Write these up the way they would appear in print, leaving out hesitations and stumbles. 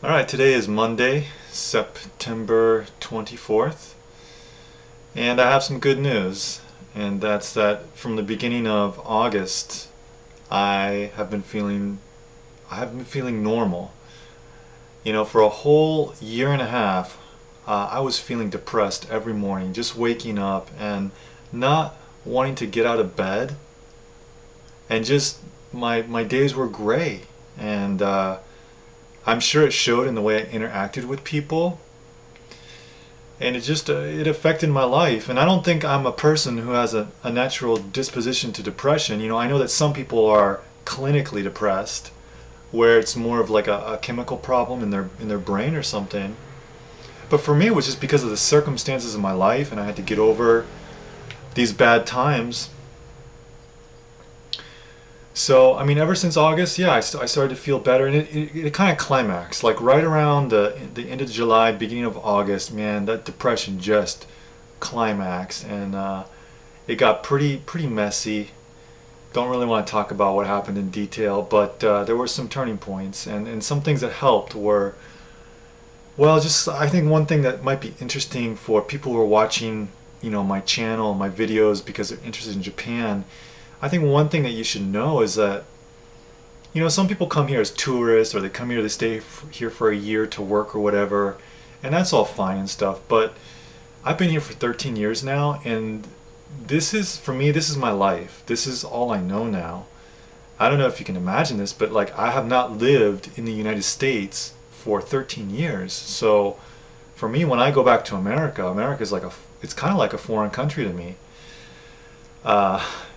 Alright, today is Monday, September 24th, and I have some good news, and that's that from the beginning of August, I have been feeling normal. For a whole year and a half, I was feeling depressed every morning, just waking up and not wanting to get out of bed, and just my days were gray, and I'm sure it showed in the way I interacted with people, and it affected my life. And I don't think I'm a person who has a natural disposition to depression. I know that some people are clinically depressed, where it's more of like a chemical problem in their brain or something. But for me, it was just because of the circumstances of my life, and I had to get over these bad times. So, ever since August, yeah, I started to feel better, and it kind of climaxed. Like right around the end of July, beginning of August, man, that depression just climaxed, and it got pretty messy. Don't really want to talk about what happened in detail, but there were some turning points, and some things that helped were, well, just I think one thing that might be interesting for people who are watching, my channel, my videos, because they're interested in Japan. I think one thing that you should know is that, some people come here as tourists, or they come here to stay here for a year to work or whatever, and that's all fine and stuff, but I've been here for 13 years now, and for me, this is my life. This is all I know now. I don't know if you can imagine this, but like I have not lived in the United States for 13 years. So for me, when I go back to America, it's kind of like a foreign country to me.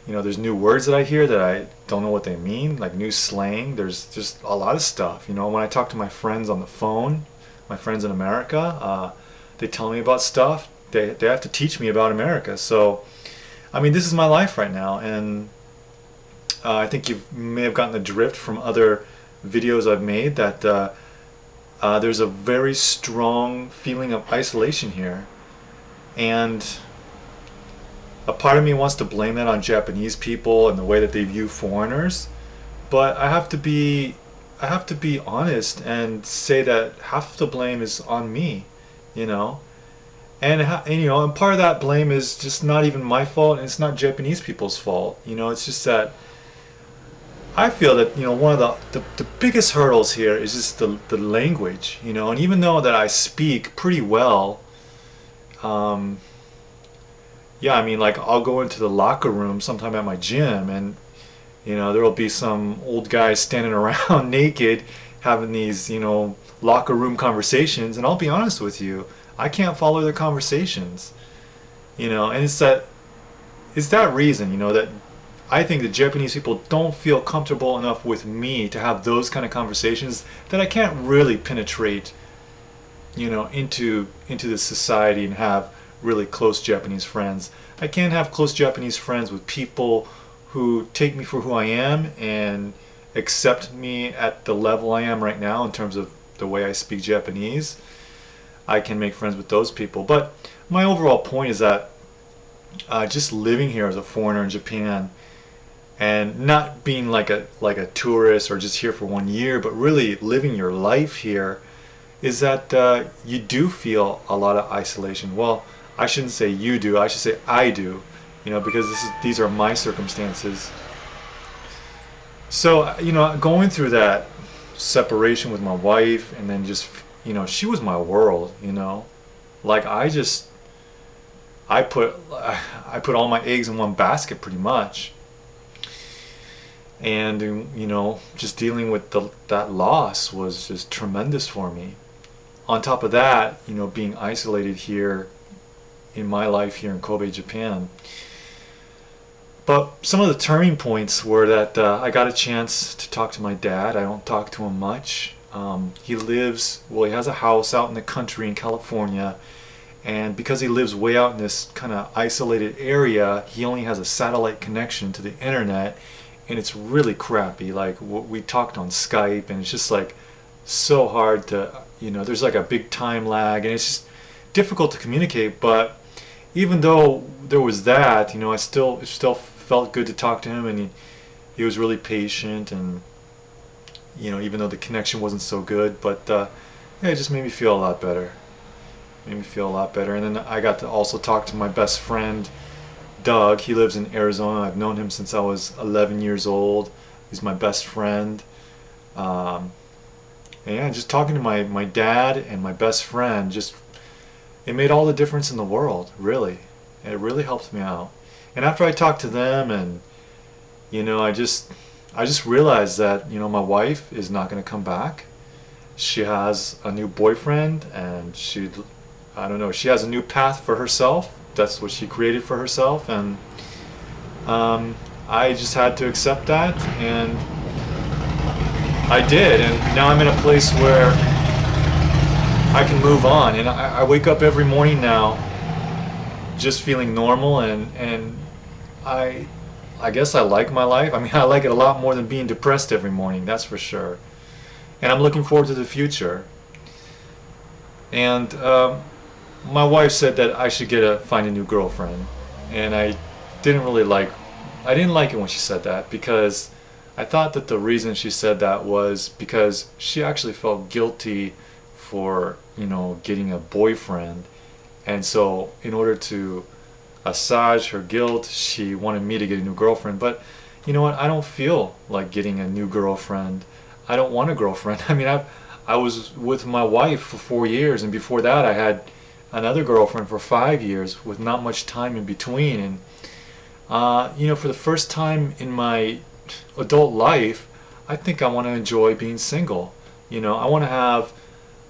There's new words that I hear that I don't know what they mean, like new slang. There's just a lot of stuff. When I talk to my friends on the phone, my friends in America, they tell me about stuff. They have to teach me about America. So, this is my life right now, and I think you may have gotten the drift from other videos I've made that there's a very strong feeling of isolation here, and a part of me wants to blame that on Japanese people and the way that they view foreigners, but I have to be honest and say that half of the blame is on me, and part of that blame is just not even my fault, and it's not Japanese people's fault. It's just that I feel that one of the biggest hurdles here is just the language, and even though that I speak pretty well. Yeah, like I'll go into the locker room sometime at my gym, and there'll be some old guys standing around naked having these locker room conversations, and I'll be honest with you, I can't follow their conversations. And it's that reason, that I think the Japanese people don't feel comfortable enough with me to have those kind of conversations, that I can't really penetrate into the society and have really close Japanese friends. I can't have close Japanese friends with people who take me for who I am and accept me at the level I am right now in terms of the way I speak Japanese. I can make friends with those people. But my overall point is that just living here as a foreigner in Japan, and not being like a tourist or just here for 1 year, but really living your life here, is that you do feel a lot of isolation. Well, I shouldn't say you do, I should say I do, because these are my circumstances. So, going through that separation with my wife, and then just, she was my world, like I put all my eggs in one basket pretty much. And, just dealing with that loss was just tremendous for me. On top of that, being isolated here in my life here in Kobe, Japan. But some of the turning points were that I got a chance to talk to my dad. I don't talk to him much. He has a house out in the country in California, and because he lives way out in this kind of isolated area, he only has a satellite connection to the internet, and it's really crappy. Like, we talked on Skype, and it's just like so hard to, there's like a big time lag, and it's just difficult to communicate. But even though there was that, it still felt good to talk to him, and he was really patient, and even though the connection wasn't so good, but yeah, it just made me feel a lot better. Made me feel a lot better. And then I got to also talk to my best friend, Doug. He lives in Arizona. I've known him since I was 11 years old. He's my best friend. Um, and yeah, just talking to my dad and my best friend, just it made all the difference in the world, really. It really helped me out. And after I talked to them, and I just realized that my wife is not going to come back. She has a new boyfriend, and I don't know, she has a new path for herself. That's what she created for herself, and I just had to accept that, and I did. And now I'm in a place where I can move on, and I wake up every morning now just feeling normal, and I I guess I like my life. I mean, I like it a lot more than being depressed every morning, that's for sure. And I'm looking forward to the future. And my wife said that I should find a new girlfriend, and didn't really like I didn't like it when she said that, because I thought that the reason she said that was because she actually felt guilty for getting a boyfriend, and so in order to assuage her guilt, she wanted me to get a new girlfriend. But you know what? I don't feel like getting a new girlfriend. I don't want a girlfriend. I mean, I was with my wife for 4 years, and before that, I had another girlfriend for 5 years with not much time in between. And for the first time in my adult life, I think I want to enjoy being single. I want to have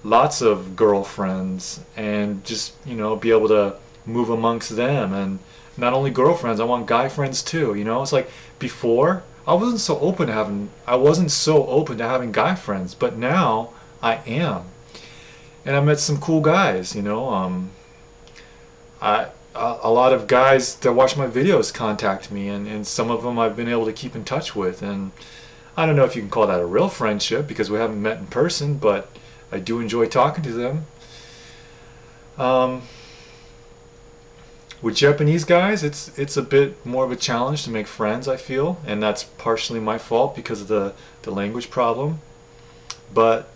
lots of girlfriends and just be able to move amongst them. And not only girlfriends, I want guy friends too. It's like before I wasn't so open to having guy friends, but now I am. And I met some cool guys. A lot of guys that watch my videos contact me, and some of them I've been able to keep in touch with. And I don't know if you can call that a real friendship because we haven't met in person, but I do enjoy talking to them. With Japanese guys, it's a bit more of a challenge to make friends, I feel, and that's partially my fault because of the language problem. But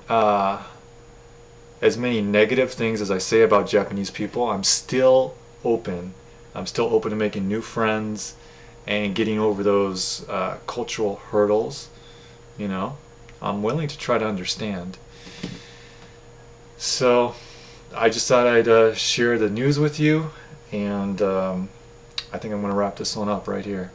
as many negative things as I say about Japanese people, I'm still open. I'm still open to making new friends and getting over those cultural hurdles. I'm willing to try to understand. So I just thought I'd share the news with you, and I think I'm going to wrap this one up right here.